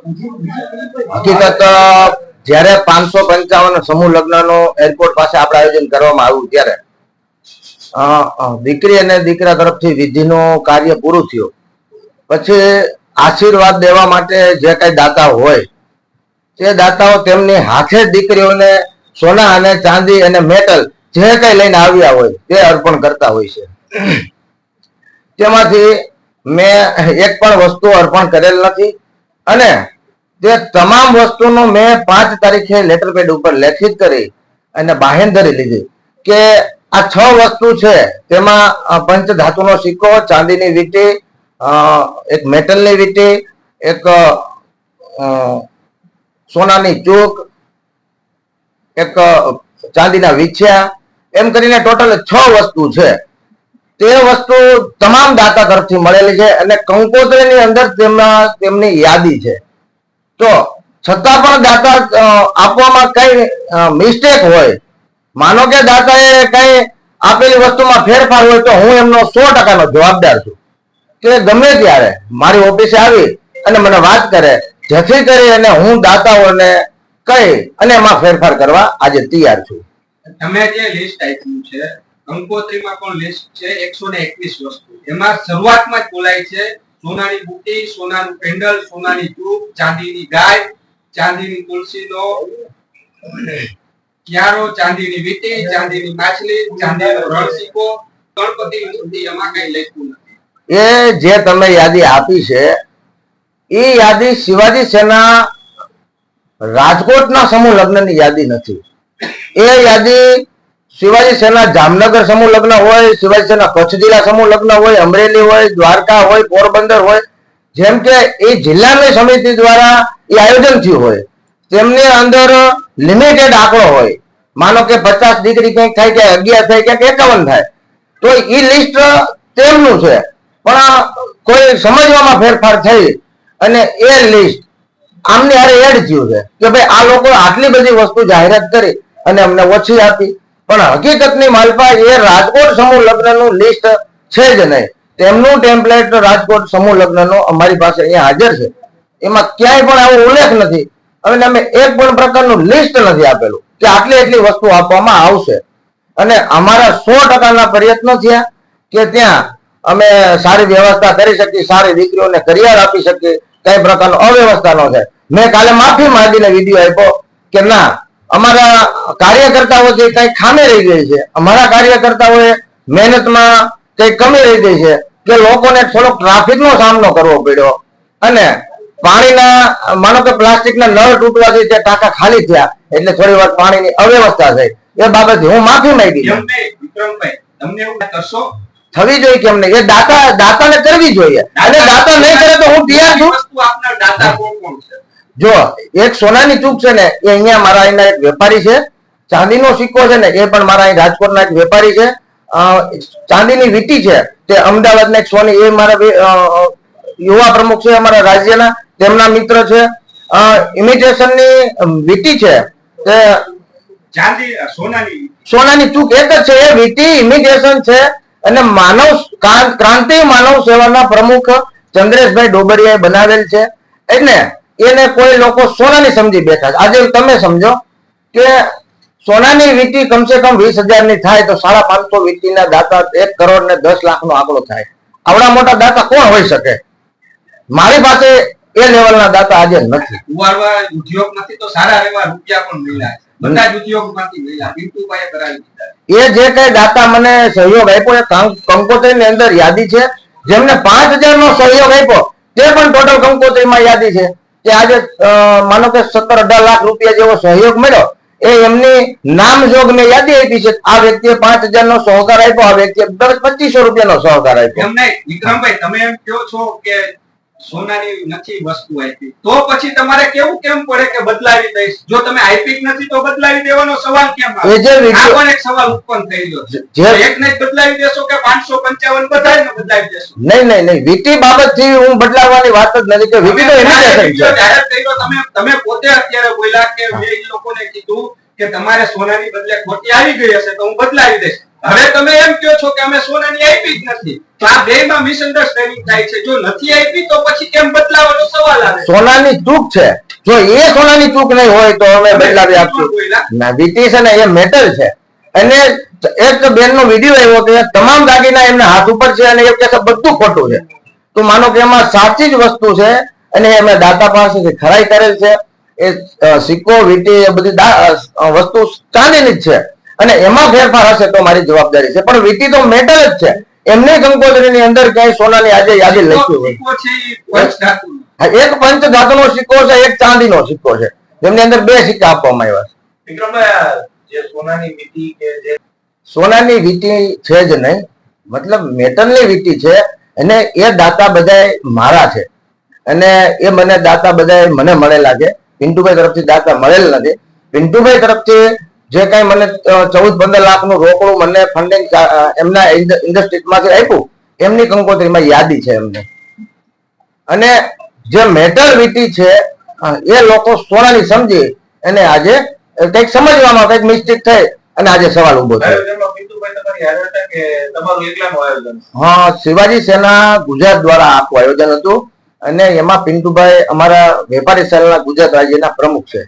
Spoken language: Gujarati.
હકીકત જયારે 555 સમૂહ લગ્નનો એરપોર્ટ પાસે આપણે આયોજન કરવામાં આવ્યું ત્યારે દીકરી અને દીકરા તરફથી વિધિનું કાર્ય પૂરું થયું પછી આશીર્વાદ દેવા માટે જે કઈ દાતા હોય તે દાતાઓ તેમની હાથે દીકરીઓને સોના અને ચાંદી અને મેટલ જે કઈ લઈને આવ્યા હોય તે અર્પણ કરતા હોય છે. તેમાંથી મેં એક પણ વસ્તુ અર્પણ કરેલ નથી અને તે તમામ વસ્તુનો મેં 5 તારીખે લેટર પેડ ઉપર લેખિત કરી અને બાહેંધરી લીધી કે આ 6 વસ્તુ છે તેમાં પંચ ધાતુનો સિક્કો, ચાંદીની વીંટી, એક મેટલની વીંટી, એક સોનાની ચૂક, એક ચાંદીના વીછ્યા, એમ કરીને ટોટલ 6 વસ્તુ છે. તે વસ્તુ તમામ દાતા તરફથી મળેલી છે અને કંકોત્રીની અંદર તેમની યાદી છે. તો છતાં પણ દાતા આપવામાં કઈ મિસ્ટેક હોય, માનો કે દાતાએ કઈ આપેલી વસ્તુમાં ફેરફાર હોય તો હું એમનો 100%નો જવાબદાર છું કે ગમે ત્યારે મારી ઓફિસે આવી અને મને વાત કરે, જેથી કરી અને હું દાતાઓને કહી અને એમાં ફેરફાર કરવા આજે તૈયાર છું. તમે જે લિસ્ટ આપ્યું છે કંકોત્રીમાં પણ લિસ્ટ છે 121 વસ્તુ. એમાં શરૂઆતમાં જ બોલાય છે સોનાની બુટ્ટી, સોનાનું પેન્ડલ, સોનાની ચૂપ, ચાંદીની ગાય, ચાંદીની તુલસીનો ક્યારો, ચાંદીની વીંટી, ચાંદીની માછલી, ચાંદીનો રણસિક્કો, ગણપતિ સુધી એમાં કઈ લખ્યું નથી. એ જે તમે યાદી આપી છે એ યાદી શિવાજી સેના રાજકોટના સમૂહ લગ્નની યાદી નથી. એ યાદી શિવાજી સેના જામનગર સમૂહ લગ્ન હોય, શિવાજી સેના કચ્છ જિલ્લા સમૂહ લગ્ન હોય, અમરેલી હોય, દ્વારકા હોય, પોરબંદર હોય, જેમ કે એ જિલ્લાની સમિતિ દ્વારા એ આયોજન થયું હોય તેમની અંદર લિમિટેડ આંકડો હોય. માનો કે 50 દીકરી કંઈક થાય કે 11 થાય કે 51 થાય તો એ લિસ્ટ તેમનું છે, પણ કોઈ સમજવામાં ફેરફાર થઈ અને એ લિસ્ટ આમની હારે એડ થયું છે કે ભાઈ આ લોકો આટલી બધી વસ્તુ જાહેરાત કરી અને અમને ઓછી આપી, પણ હકીકતની માલપા એ રાજકોટ સમૂહ લગ્નનું લિસ્ટ છે જ નહીં. તેમનું ટેમ્પલેટ રાજકોટ સમૂહ લગ્નનો અમારી પાસે અહીંયા હાજર છે, એમાં ક્યાંય પણ આવો ઉલ્લેખ નથી અને અમે એક પણ પ્રકારનું લિસ્ટ નથી આપેલું કે એટલી વસ્તુ આપવામાં આવશે. અને અમારા 100%ના પ્રયત્નો થયા કે ત્યાં અમે સારી વ્યવસ્થા કરી શકીએ, સારી દીકરીઓને કરિયર આપી શકીએ, કઈ પ્રકારનો અવ્યવસ્થા ન થાય. મેં કાલે માફી માંગીને વિડીયો આપ્યો કે ના, અમારા કાર્યકર્તાઓ જે કઈ ખામી રહી ગઈ છે, અમારા કાર્યકર્તાઓએ મહેનતમાં કઈ કમી રહી ગઈ છે કે લોકોને થોડોક ટ્રાફિકનો સામનો કરવો પડ્યો અને પાણીના માનો કે પ્લાસ્ટિકના નળ તૂટવાથી તે ટાંકા ખાલી થયા એટલે થોડી વાર પાણીની અવ્યવસ્થા થઈ. એ બાબતે હું માફી માંગી. વિક્રમભાઈ, તમને એવું કરશો થવી જોઈએ કેમ નહીં? એ દાતાને કરવી જોઈએ અને દાતા નહીં કરે તો હું તૈયાર છું. વસ્તુ આપનાર દાતા કોણ કોણ છે? જો એક સોનાની ચૂક છે ને એ અહીંયા મારા અહીંના એક વેપારી છે, ચાંદીનો સિક્કો છે ને એ પણ મારા અહીં રાજકોટના એક વેપારી છે, ચાંદીની વીંટી છે તે અમદાવાદના એક સોની એ મારા યુવા પ્રમુખ છે અમારા રાજ્યના, તેમના મિત્ર છે. ઇમિટેશનની વીંટી છે તે ચાંદી સોનાની ચૂક એક જ છે. એ વીંટી ઇમિટેશન છે અને ક્રાંતિ માનવ સેવાના પ્રમુખ ચંદ્રેશભાઈ ડોબરિયાએ બનાવેલ છે. એટલે એને કોઈ લોકો સોનાની સમજી બેઠા છે. આજે તમે સમજો કે સોનાની વીંટી કમસે કમ 20,000 ની થાય તો 550 વીંટીના દાતા 1 કરોડ ને 10 લાખનો આંકડો થાય. આવડા મોટા દાતા કોણ હોઈ શકે? મારી પાસે એ લેવલના દાતા આજે નથી. ઉવારવા ઉદ્યોગ નથી તો સારા એવા રૂપિયા પણ મળ્યા છે. બધા જ ઉદ્યોગમાંથી મળ્યા. બિંદુભાઈએ કરાવી દીધા. એ જે કઈ દાતા મને સહયોગ આપ્યો એ કંકોત્રીની અંદર યાદી છે. જેમને 5,000 નો સહયોગ આપ્યો તે પણ ટોટલ કંકોત્રીમાં યાદી છે કે આજે માનો કે 17-18 લાખ રૂપિયા જેવો સહયોગ મળ્યો એ એમની નામ જોગ મેં યાદી આપી છે. આ વ્યક્તિએ 5,000 નો સહકાર આપ્યો, આ વ્યક્તિએ 2,500 રૂપિયાનો સહકાર આપ્યો. એમ નહીં વિક્રમભાઈ, તમે એમ કહો છો કે સોનાની નથી વસ્તુ આપી તો પછી તમારે કેવું કેમ પડે કે બદલાવી દઈશ? જો તમે આપી નથી તો બદલાવી દેવાનો સવાલ કેમ આવે? આ પણ એક સવાલ ઉત્પન્ન થઈ ગયો છે. એકને જ બદલાવી દેશો કે 555 બધાને બદલાવી દેશો? નહીં, વીંટી બાબતથી હું બદલાવવાની વાત જ નથી કે વીંટી તો ઇમિટેશન છે. જાહેર કર્યો તમે પોતે અત્યારે બોલ્યા કે મેં એ લોકોને કીધું કે તમારે સોનાની બદલે ખોટી આવી ગઈ હશે તો હું બદલાવી દઈશ. હવે તમે એમ કહો છો કે અમે સોનાની આપી જ નથી, તો આ બેમાં મિસઅન્ડરસ્ટેન્ડિંગ થાય છે. જો નથી આપી તો પછી કેમ બદલાવાનો સવાલ આવે? સોનાની ચૂક છે, જો એ સોનાની ચૂક નહીં હોય તો અમે બદલાવી આપશું ના. વીટી છે ને એ મેટલ છે, અને એક બેનનો વિડીયો આવ્યો કે તમામ દાગીના એમના હાથ ઉપર છે અને એ કે બધું ખોટું છે. તો માનો કે એમાં સાચી જ વસ્તુ છે અને એમણે દાતા પાસેથી ખરાઈ કરેલ છે. એ સિક્કો વીટી એ બધી વસ્તુ ચાંદીની જ છે અને એમાં ફેરફાર હશે તો મારી જવાબદારી છે, પણ વીટી તો મેટલ જ છે. એમની કંકોત્રીની અંદર ક્યાંય સોનાની આજે યાદી લખ્યું હોય. એક પંચ ધાતુનો સિક્કો છે, એક ચાંદીનો સિક્કો છે, જેમની અંદર બે સિક્કા આપવામાં આવ્યા છે. સોનાની વીટી છે જ નહીં, મતલબ મેટલની વીટી છે અને એ દાતા બધા મારા છે અને એ મને દાતા બધા મને મળેલા છે. પિન્ટુભાઈ તરફથી દાતા મળેલ નથી. પિન્ટુભાઈ તરફથી જે કઈ મને 14-15 લાખનું રોકડું મને ફંડિંગ એમના ઇન્ડસ્ટ્રીમાંથી આપ્યું, એમની કંકોત્રીમાં યાદી છે એમને. અને જે મેટલ વીટી છે એ લોકો સોનાની સમજી અને આજે કંઈક સમજવામાં કંઈક મિસ્ટેક થઈ અને આજે સવાલ ઉભો થયો. હા, શિવાજી સેના ગુજરાત દ્વારા આખું આયોજન હતું અને એમાં પિન્ટુભાઈ અમારા વેપારી સેલના ગુજરાત રાજ્યના પ્રમુખ છે.